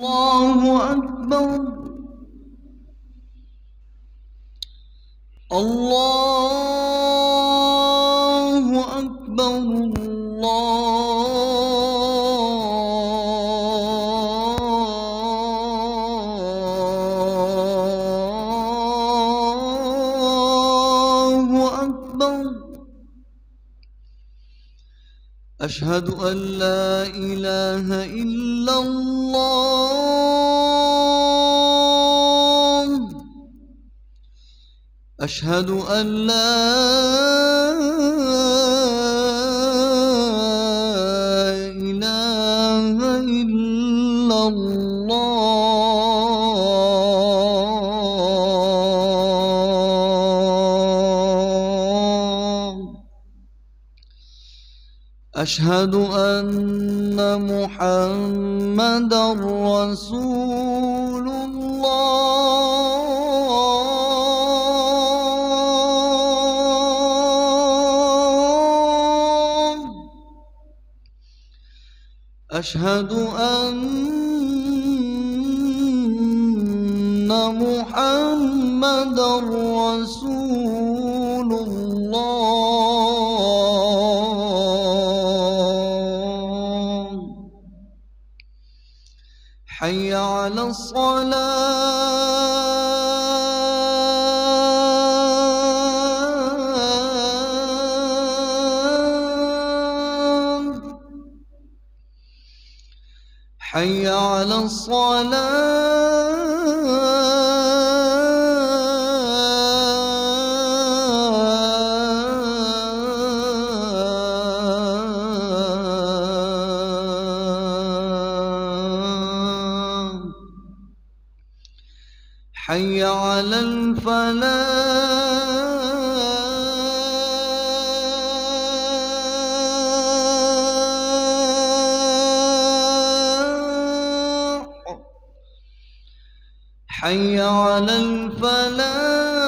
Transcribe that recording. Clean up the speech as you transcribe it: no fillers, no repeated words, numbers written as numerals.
الله أكبر. الله أكبر. الله أكبر. أشهد أن لا إله إلا الله. أشهد أن لا إله إلا الله. أشهد أن محمدًا رسول الله. أشهد أن محمدًا رسول الله. حي على الصلاة. حي على الصلاة. حي على الفلاح. حي على الفلاح.